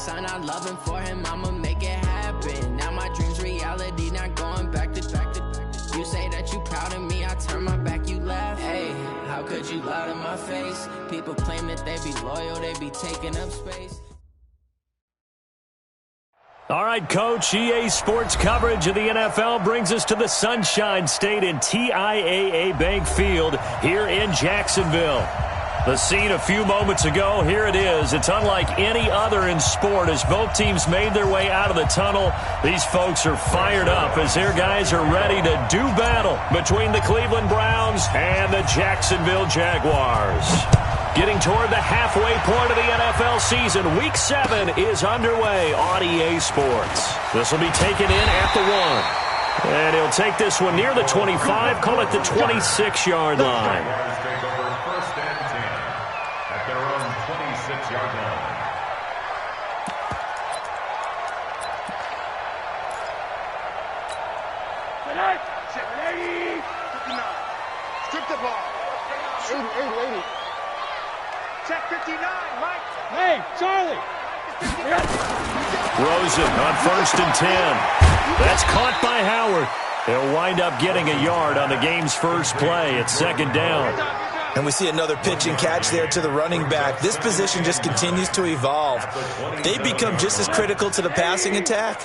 son, I love him for him, I'ma make it happen. Now my dream's reality, not going back to. You say that you proud of me, I turn my back, you laugh. Hey, how could you lie to my face? People claim that they be loyal, they be taking up space. All right, Coach, EA Sports coverage of the NFL brings us to the Sunshine State in TIAA Bank Field here in Jacksonville. The scene a few moments ago, here it is. It's unlike any other in sport as both teams made their way out of the tunnel. These folks are fired up as their guys are ready to do battle between the Cleveland Browns and the Jacksonville Jaguars. Getting toward the halfway point of the NFL season, Week 7 is underway on EA Sports. This will be taken in at the 1. And he'll take this one near the 25, call it the 26-yard line. Strip the ball. 80. Check 59, Mike. Hey, Charlie. Rosen on 1st and 10. That's caught by Howard. He'll wind up getting a yard on the game's first play. It's 2nd down. And we see another pitch and catch there to the running back. This position just continues to evolve. They become just as critical to the passing attack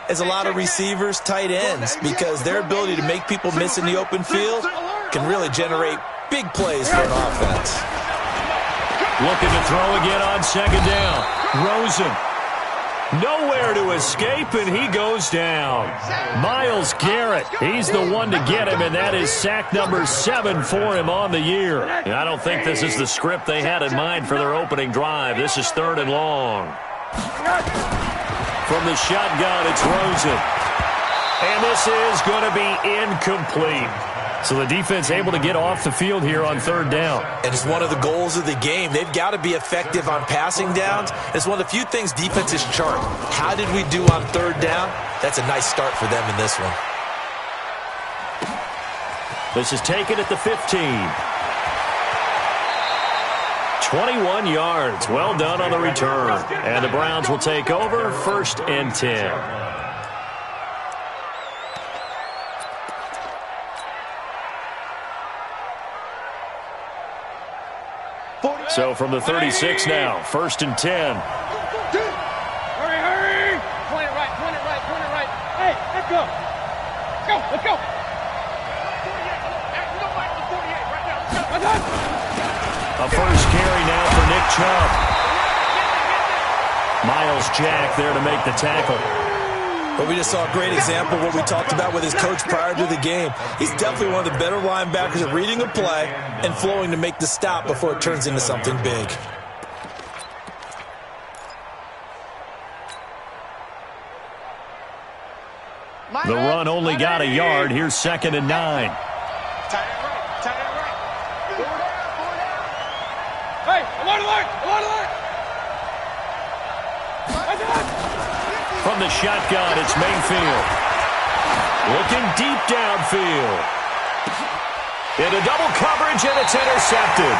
as a lot of receivers, tight ends, because their ability to make people miss in the open field can really generate big plays for an offense. Looking to throw again on 2nd down. Rosen. Nowhere to escape, and he goes down. Myles Garrett, he's the one to get him, and that is sack number 7 for him on the year. And I don't think this is the script they had in mind for their opening drive. This is 3rd and long. From the shotgun, it's Rosen. And this is going to be incomplete. So the defense able to get off the field here on 3rd down. And it's one of the goals of the game. They've got to be effective on passing downs. It's one of the few things defenses chart. How did we do on 3rd down? That's a nice start for them in this one. This is taken at the 15. 21 yards. Well done on the return. And the Browns will take over 1st and 10. So from the 36 now, 1st and 10. Hurry! Point it right. Hey, let's go. Let's go. A first carry now for Nick Chubb. Myles Jack there to make the tackle. But we just saw a great example of what we talked about with his coach prior to the game. He's definitely one of the better linebackers at reading a play and flowing to make the stop before it turns into something big. The run only got a yard. Here's 2nd and 9. Tight end right. Hey, alert! From the shotgun, it's Mayfield. Looking deep downfield. Into double coverage, and it's intercepted.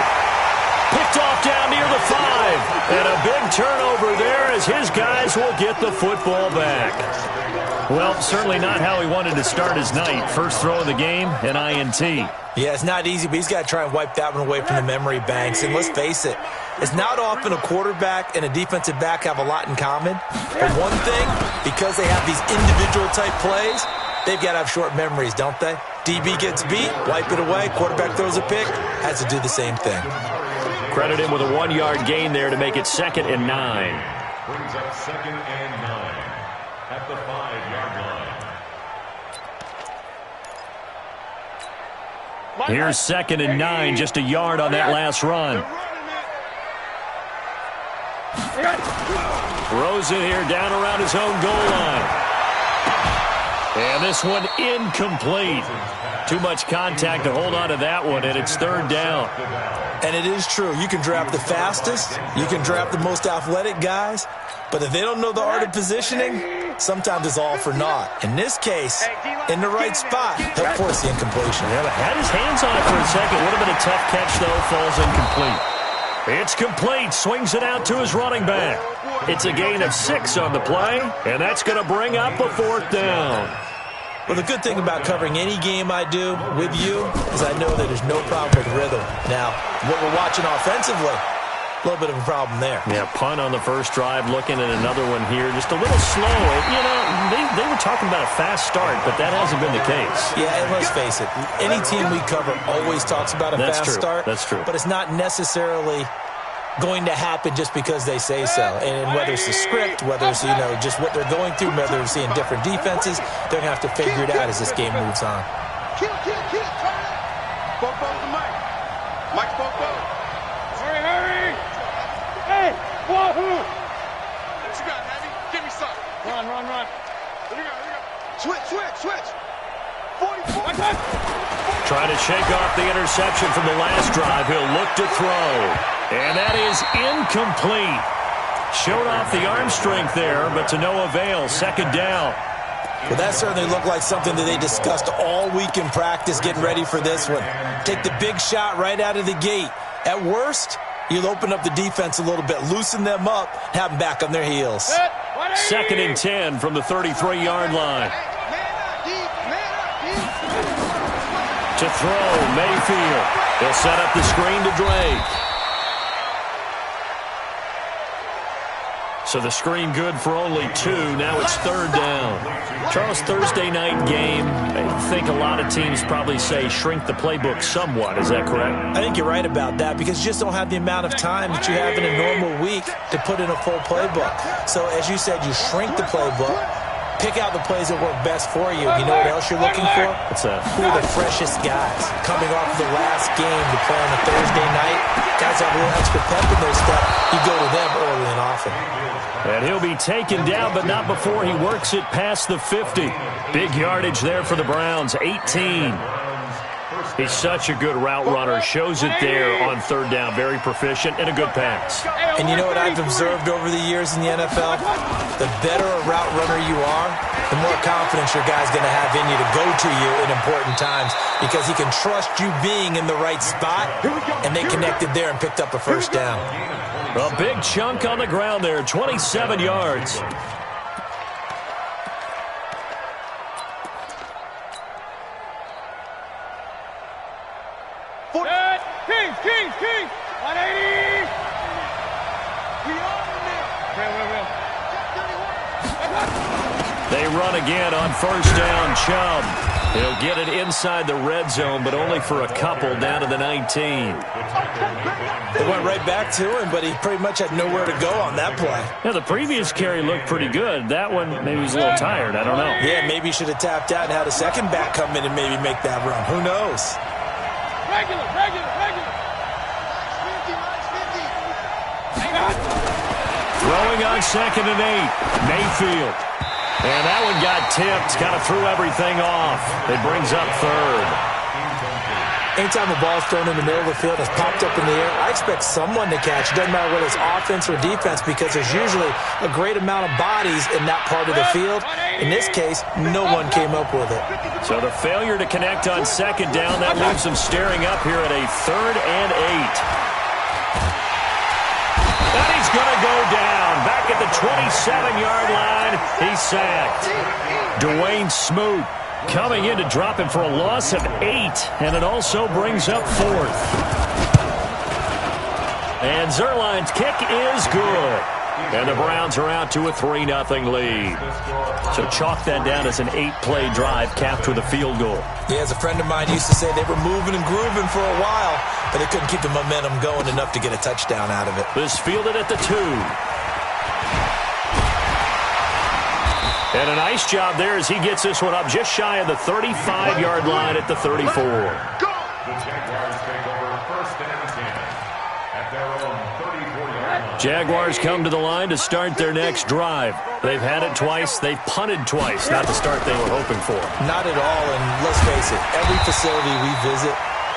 Picked off down near the 5. And a big turnover there as his guys will get the football back. Well, certainly not how he wanted to start his night. First throw of the game, an INT. Yeah, it's not easy, but he's got to try and wipe that one away from the memory banks. And let's face it, it's not often a quarterback and a defensive back have a lot in common. But one thing, because they have these individual type plays, they've got to have short memories, don't they? DB gets beat, wipe it away, quarterback throws a pick, has to do the same thing. Credit him with a 1-yard gain there to make it 2nd and 9. Brings up 2nd and 9 at the 5-yard line. Here's 2nd and 9, just a yard on that last run. Rosen here down around his own goal line. And this one incomplete. Too much contact to hold on to that one, and it's 3rd down. And it is true. You can draft the fastest. You can draft the most athletic guys. But if they don't know the art of positioning, sometimes it's all for naught. In this case, in the right spot, he'll force the incompletion. Yeah, but had his hands on it for a second. Would have been a tough catch, though. Falls incomplete. It's complete. Swings it out to his running back. It's a gain of 6 on the play, and that's going to bring up a 4th down. Well, the good thing about covering any game I do with you is I know that there's no problem with rhythm. Now, what we're watching offensively, a little bit of a problem there. Yeah, punt on the first drive, looking at another one here. Just a little slow. You know, they were talking about a fast start, but that hasn't been the case. Yeah, and let's face it, any team we cover always talks about a fast start. That's true. But it's not necessarily going to happen just because they say so. And whether it's the script, whether it's, you know, just what they're going through, whether they're seeing different defenses, they're going to have to figure it out as this game moves on. Kill. Both the mic. Mike's both. Hurry. Hey, wahoo. What you got, Heavy? Give me some. Run. What you got? Switch. 44. Trying to shake off the interception from the last drive. He'll look to throw. And that is incomplete. Showed off the arm strength there, but to no avail. 2nd down. Well, that certainly looked like something that they discussed all week in practice getting ready for this one. Take the big shot right out of the gate. At worst, you'll open up the defense a little bit, loosen them up, have them back on their heels. 2nd and 10 from the 33-yard line. To throw, Mayfield. They'll set up the screen to Drake. So the screen good for only 2. Now it's 3rd down. Charles, Thursday night game. I think a lot of teams probably say shrink the playbook somewhat. Is that correct? I think you're right about that because you just don't have the amount of time that you have in a normal week to put in a full playbook. So as you said, you shrink the playbook. Pick out the plays that work best for you. You know what else you're looking for? What's that? Who are the freshest guys coming off the last game to play on a Thursday night? Guys have a little extra pep in their step. You go to them early and often. And he'll be taken down, but not before he works it past the 50. Big yardage there for the Browns, 18. He's such a good route runner. Shows it there on 3rd down. Very proficient and a good pass. And you know what I've observed over the years in the NFL? The better a route runner you are, the more confidence your guy's going to have in you to go to you in important times because he can trust you being in the right spot, and they connected there and picked up a 1st down. A big chunk on the ground there, 27 yards. King. 180. They run again on 1st down. Chubb. He'll get it inside the red zone, but only for a couple down to the 19. They went right back to him, but he pretty much had nowhere to go on that play. Yeah, the previous carry looked pretty good. That one, maybe he was a little tired. I don't know. Yeah, maybe he should have tapped out and had a second back come in and maybe make that run. Who knows? Regular. Throwing on 2nd and 8. Mayfield. And that one got tipped. Kind of threw everything off. It brings up 3rd. Anytime a ball's thrown in the middle of the field and it's popped up in the air, I expect someone to catch. It doesn't matter whether it's offense or defense because there's usually a great amount of bodies in that part of the field. In this case, no one came up with it. So the failure to connect on 2nd down, that leaves them staring up here at a 3rd and 8. And he's going to go down. Back at the 27-yard line, he's sacked. Dwayne Smoot coming in to drop him for a loss of 8, and it also brings up 4th. And Zerline's kick is good. And the Browns are out to a 3-0 lead. So chalk that down as an 8-play drive capped with a field goal. Yeah, as a friend of mine used to say, they were moving and grooving for a while, but they couldn't keep the momentum going enough to get a touchdown out of it. This fielded at the 2. And a nice job there as he gets this one up just shy of the 35-yard line at the 34. The Jaguars take over 1st and 10 at their own 34-yard line. Jaguars come to the line to start their next drive. They've had it twice. They've punted twice. Not the start they were hoping for. Not at all, and let's face it, every facility we visit,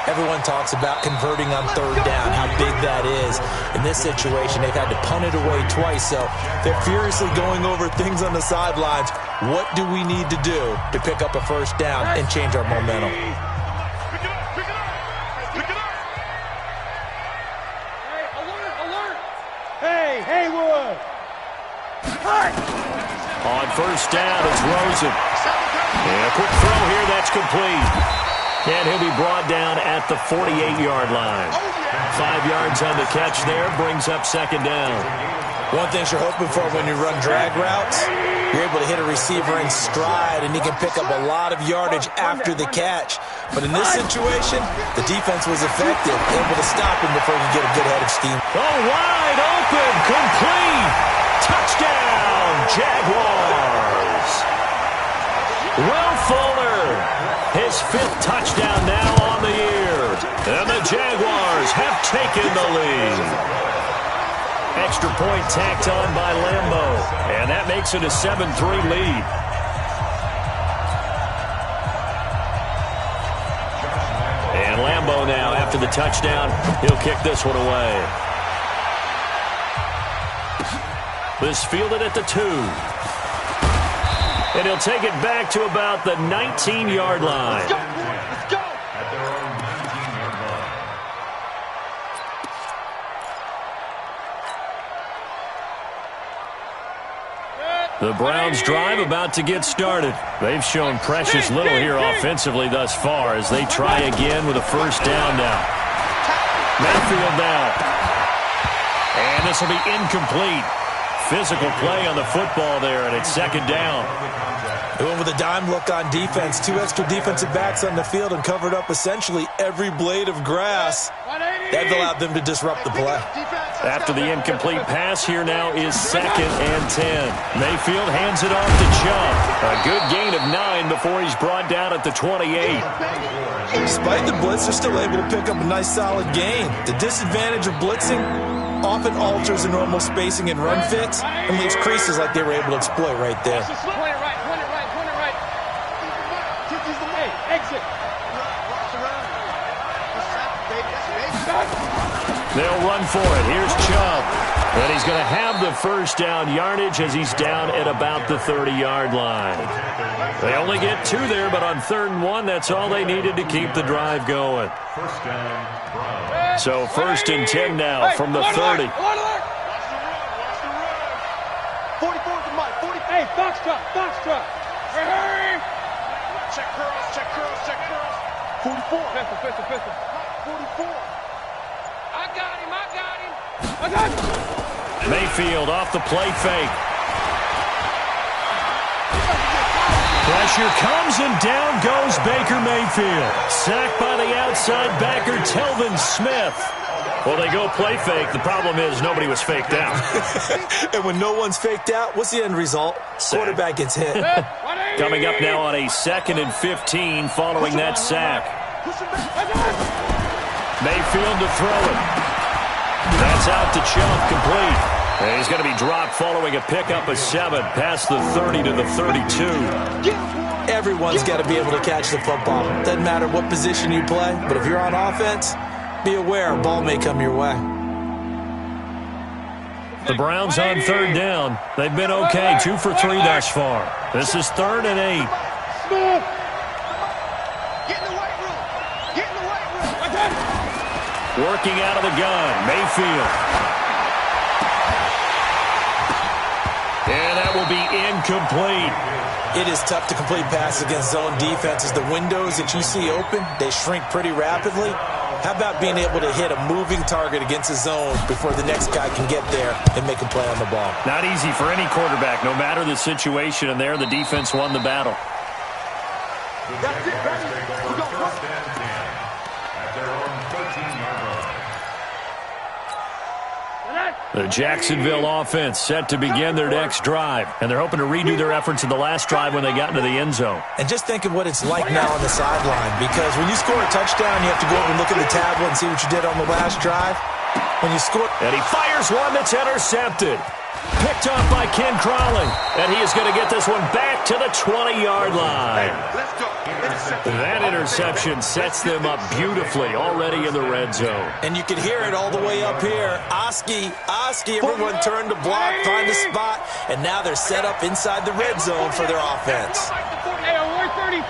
everyone talks about converting on 3rd down, how big that is. In this situation, they've had to punt it away twice, so they're furiously going over things on the sidelines. What do we need to do to pick up a 1st down and change our momentum? Pick it up. Haywood! On first down, it's Rosen. And a quick throw here, that's complete. And he'll be brought down at the 48-yard line. 5 yards on the catch there, brings up second down. One thing you're hoping for when you run drag routes, you're able to hit a receiver in stride, and he can pick up a lot of yardage after the catch. But in this situation, the defense was effective, able to stop him before he could get a good head of steam. Oh, wide open, complete. Touchdown, Jaguars. Will Fuller, his 5th touchdown now on the year. And the Jaguars have taken the lead. Extra point tacked on by Lambo. And that makes it a 7-3 lead. And Lambo now, after the touchdown, he'll kick this one away. This fielded at the 2. And he'll take it back to about the 19-yard line. Let's go! Let's go! At their own 19-yard line. The Browns' drive about to get started. They've shown precious little here offensively thus far as they try again with a first down now. Mayfield now. And this will be incomplete. Physical play on the football there, and it's second down. They went with a dime look on defense. 2 extra defensive backs on the field and covered up essentially every blade of grass. That allowed them to disrupt the play. After the incomplete pass, here now is 2nd and 10. Mayfield hands it off to Chubb. A good gain of 9 before he's brought down at the 28. Despite the blitz, they're still able to pick up a nice solid gain. The disadvantage of blitzing often alters the normal spacing and run fits and leaves creases like they were able to exploit right there. Point it right, point it right, point it right. Hey, exit. They'll run for it. Here's Chubb. And he's going to have the first down yardage as he's down at about the 30-yard line. They only get 2 there, but on 3rd and 1, that's all they needed to keep the drive going. First down, Browns. So 1st and 10 now from the 30. 44 to Mike. 40. Hey, Foxtrot, Foxtrot. Hurry. Check curls, check curls, check curls. 44. Pistol. 44. I got him. I got him. Mayfield off the play fake. Pressure comes and down goes Baker Mayfield. Sacked by the outside backer Telvin Smith. Well, they go play fake. The problem is nobody was faked out. And when no one's faked out, what's the end result? Quarterback gets hit. Coming up now on a 2nd and 15 following that sack. Mayfield to throw it. That's out to Chubb, complete. And he's going to be dropped following a pickup of 7 past the 30 to the 32. Everyone's got to be able to catch the football. Doesn't matter what position you play, but if you're on offense, be aware a ball may come your way. The Browns on 3rd down. They've been okay, 2 for 3 thus far. This is 3rd and 8. Smith. Get in the weight room. Get in the weight room. I got it. Working out of the gun, Mayfield. And that will be incomplete. It is tough to complete passes against zone defenses. The windows that you see open, they shrink pretty rapidly. How about being able to hit a moving target against a zone before the next guy can get there and make a play on the ball? Not easy for any quarterback, no matter the situation, and there the defense won the battle. That's it, baby. We go first and 10 at their own 13-yard line. The Jacksonville offense set to begin their next drive, and they're hoping to redo their efforts in the last drive when they got into the end zone. And just think of what it's like now on the sideline, because when you score a touchdown, you have to go over and look at the tablet and see what you did on the last drive. When you score... And he fires one that's intercepted. Picked off by Ken Crowley, and he is going to get this one back to the 20-yard line. Let's go. That interception sets them up beautifully already in the red zone. And you can hear it all the way up here. Oski, everyone turned to block, find a spot, and now they're set up inside the red zone for their offense. Hey, 133.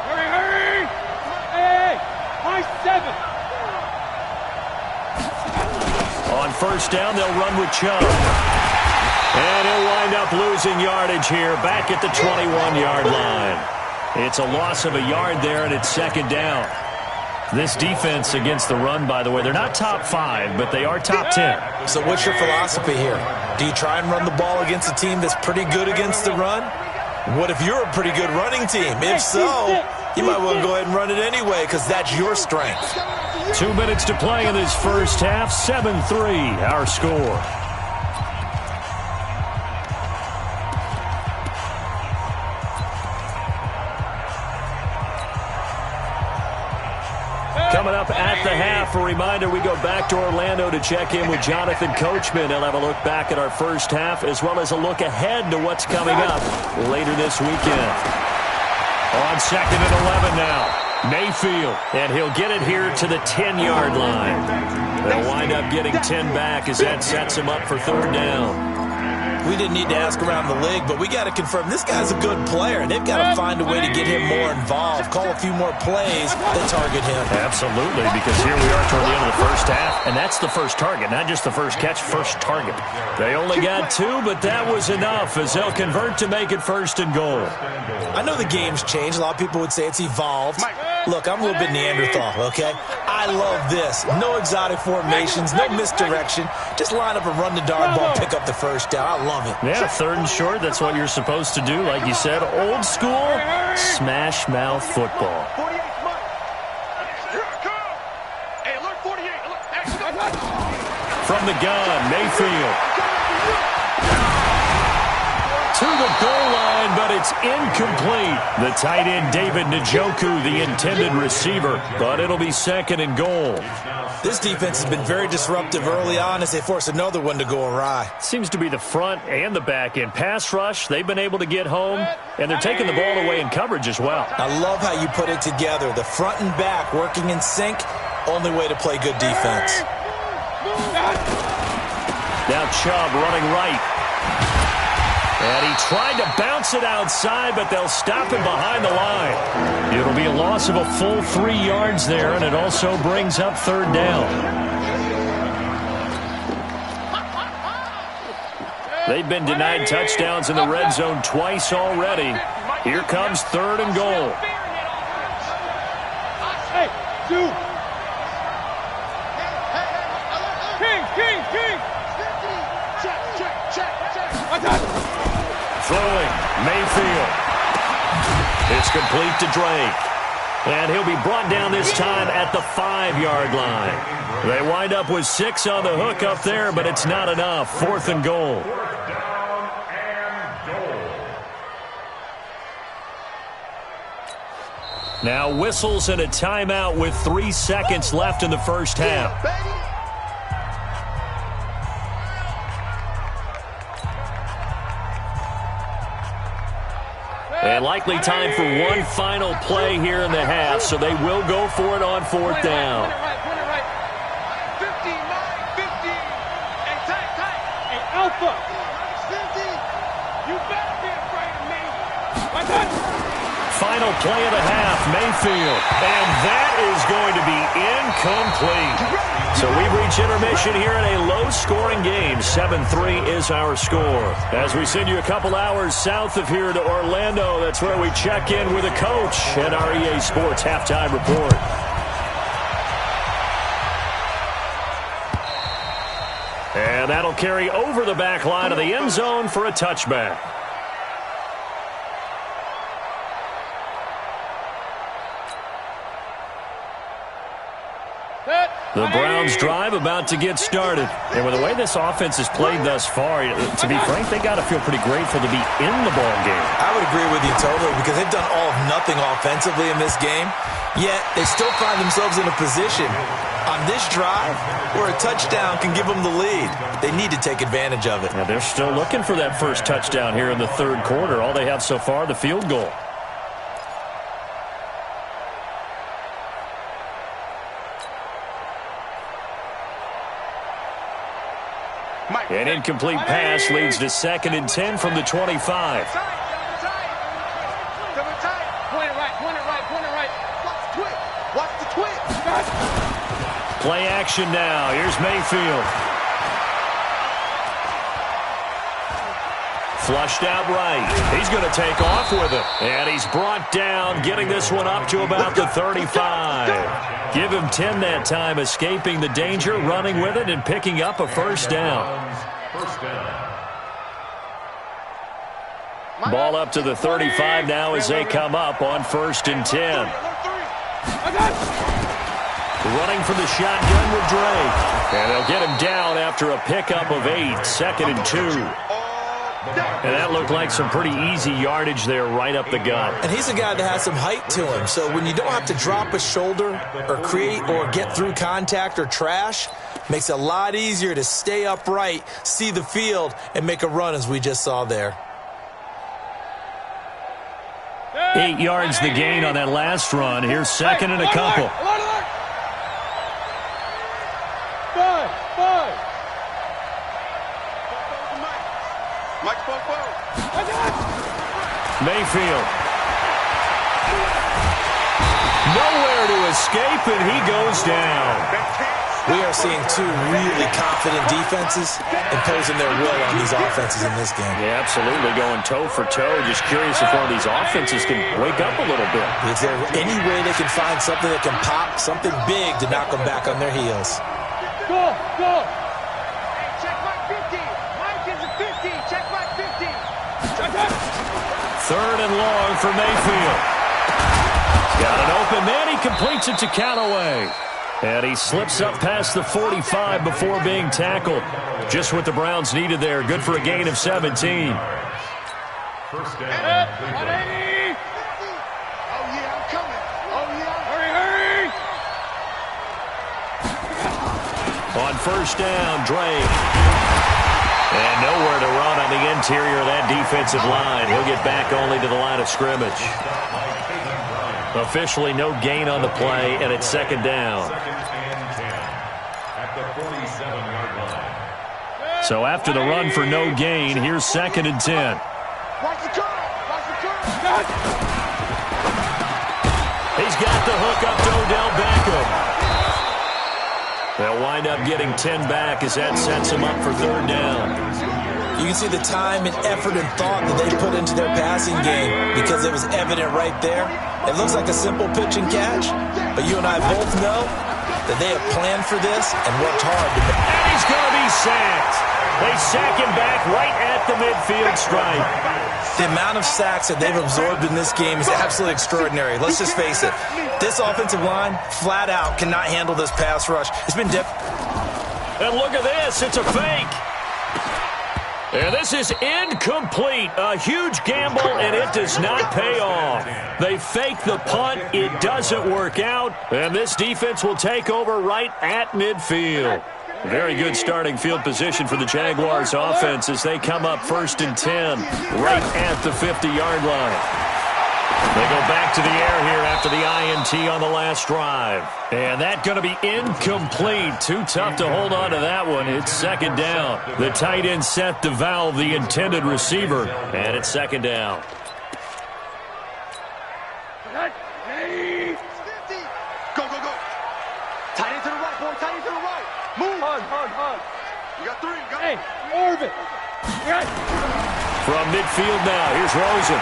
Hurry. Hey, high 7. On first down, they'll run with Chubb. And he'll wind up losing yardage here, back at the 21-yard line. It's a loss of a yard there, and it's second down. This defense against the run, by the way, they're not top 5, but they are top 10. So what's your philosophy here? Do you try and run the ball against a team that's pretty good against the run? What if you're a pretty good running team? If so, you might well go ahead and run it anyway because that's your strength. 2 minutes to play in this first half. 7-3, our score. Coming up at the half, a reminder, we go back to Orlando to check in with Jonathan Coachman. He'll have a look back at our first half as well as a look ahead to what's coming up later this weekend. On 2nd and 11 now, Mayfield, and he'll get it here to the 10-yard line. They'll wind up getting 10 back as that sets him up for third down. We didn't need to ask around the league, but we got to confirm this guy's a good player. They've got to find a way to get him more involved, call a few more plays that target him. Absolutely, because here we are toward the end of the first half, and that's the first target, not just the first catch, first target. They only got 2, but that was enough as they'll convert to make it first and goal. I know the game's changed. A lot of people would say it's evolved. Look, I'm a little bit Neanderthal, okay? I love this. No exotic formations, no misdirection. Just line up and run the darn ball, pick up the first down. I love it. Yeah, 3rd and short, that's what you're supposed to do. Like you said, old school, smash mouth football. From the gun, Mayfield. To the goal line, but it's incomplete. The tight end, David Njoku, the intended receiver, but it'll be 2nd and goal. This defense has been very disruptive early on as they force another one to go awry. Seems to be the front and the back end. Pass rush, they've been able to get home, and they're taking the ball away in coverage as well. I love how you put it together. The front and back working in sync, only way to play good defense. Now Chubb running right. And he tried to bounce it outside, but they'll stop him behind the line. It'll be a loss of a full 3 yards there, and it also brings up third down. They've been denied touchdowns in the red zone twice already. Here comes 3rd and goal. Hey, dude. King. Check. Throwing, Mayfield. It's complete to Drake. And he'll be brought down this time at the 5-yard line. They wind up with 6 on the hook up there, but it's not enough. 4th and goal. Now whistles and a timeout with 3 seconds left in the first half. And likely time for one final play here in the half, so they will go for it on 4th down. 15, 15. Hey, tight. Hey, Alpha. You better be afraid of me. Final play of the half, Mayfield. And that is going to be incomplete. So we've reached intermission here in a low-scoring game. 7-3 is our score. As we send you a couple hours south of here to Orlando, that's where we check in with a coach at our EA Sports Halftime Report. And that'll carry over the back line of the end zone for a touchback. The Browns drive about to get started. And with the way this offense has played thus far, to be frank, they got to feel pretty grateful to be in the ball game. I would agree with you totally because they've done all of nothing offensively in this game, yet they still find themselves in a position on this drive where a touchdown can give them the lead. They need to take advantage of it. Now they're still looking for that first touchdown here in the 3rd quarter. All they have so far, the field goal. An incomplete pass leads to 2nd and 10 from the 25. Point it right. Watch the twitch. Play action now. Here's Mayfield. Flushed out right. He's going to take off with it. And he's brought down, getting this one up to about the 35. Give him 10 that time, escaping the danger, running with it, and picking up a first down. Ball up to the 35 now as they come up on 1st and 10. Running for the shotgun with Drake. And they'll get him down after a pickup of 8, 2nd and 2. And that looked like some pretty easy yardage there right up the gut. And he's a guy that has some height to him. So when you don't have to drop a shoulder or create or get through contact or trash, makes it a lot easier to stay upright, see the field, and make a run as we just saw there. 8 yards the gain on that last run. Here's 2nd and a couple. Mayfield. Nowhere to escape, and he goes down. We are seeing two really confident defenses imposing their will on these offenses in this game. Yeah, absolutely, going toe for toe. Just curious if one of these offenses can wake up a little bit. Is there any way they can find something that can pop, something big to knock them back on their heels? Go, go. Check my 50. Mike is a 50. Check my 50. Check that. 3rd and long for Mayfield. Got an open man. He completes it to Callaway. And he slips up past the 45 before being tackled. Just what the Browns needed there. Good for a gain of 17. First down. 180. Oh, yeah, I'm coming. Oh, yeah. Hurry, hurry. On 1st down, Drake. And nowhere to run on the interior of that defensive line. He'll get back only to the line of scrimmage. Officially no gain on the play, and it's 2nd down. So after the run for no gain, here's 2nd and 10. He's got the hook up to Odell Beckham. They'll wind up getting 10 back as that sets him up for 3rd down. You can see the time and effort and thought that they put into their passing game because it was evident right there. It looks like a simple pitch and catch, but you and I both know that they have planned for this and worked hard to make it. And he's going to be sacked. They sack him back right at the midfield stripe. The amount of sacks that they've absorbed in this game is absolutely extraordinary. Let's just face it. This offensive line, flat out, cannot handle this pass rush. It's been difficult. And look at this. It's a fake. And this is incomplete. A huge gamble, and it does not pay off. They fake the punt. It doesn't work out. And this defense will take over right at midfield. Very good starting field position for the Jaguars offense as they come up 1st and 10 right at the 50-yard line. They go back to the air here after the INT on the last drive. And that's going to be incomplete. Too tough to hold on to that one. It's 2nd down. The tight end set to valve the intended receiver. And it's 2nd down. Go, go, go. Tight end to the right, boy. Tight end to the right. Move. Hug. You got 3. Go. Hey, orbit. From midfield now, here's Rosen.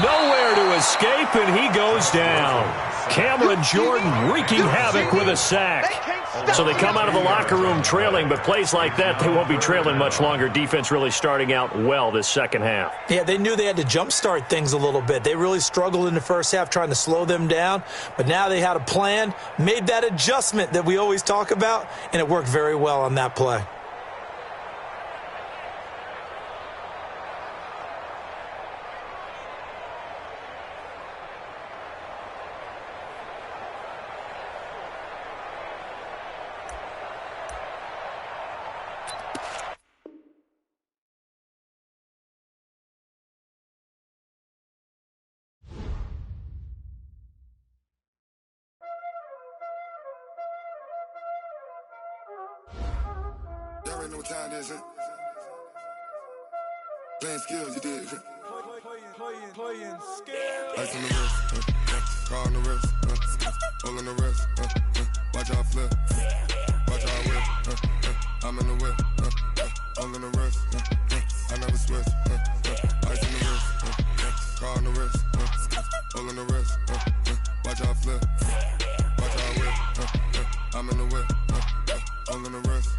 Nowhere to escape, and he goes down. Cameron Jordan wreaking havoc with a sack. So they come out of the locker room trailing, but plays like that, they won't be trailing much longer. Defense really starting out well this 2nd half. Yeah, they knew they had to jumpstart things a little bit. They really struggled in the first half trying to slow them down, but now they had a plan, made that adjustment that we always talk about, and it worked very well on that play. Y'all already know what time it is, huh? Playing skills, you did. Playing skills. Ice on the wrist, car on the wrist, hole on the wrist, watch out flip, watch out whip, I'm in the whip, hole in the wrist, all on the wrist. Watch how I flip. Watch how I whip. I'm in the whip. All on the wrist.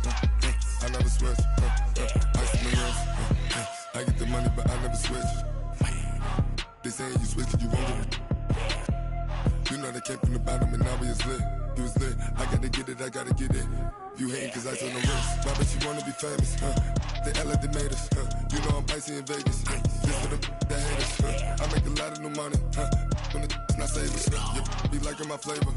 I never switch. Ice in the wrist. I get the money, but I never switch. They saying you switch, you won't get it. You know they came from the bottom and now we is lit. You was lit. I gotta get it, I gotta get it. You hating cause ice on the wrist. Why bet you wanna be famous? They act like they made us. You know I'm icy in Vegas. Just for them that hate us. I make a lot of new money. When it's not saving. You be liking my flavor.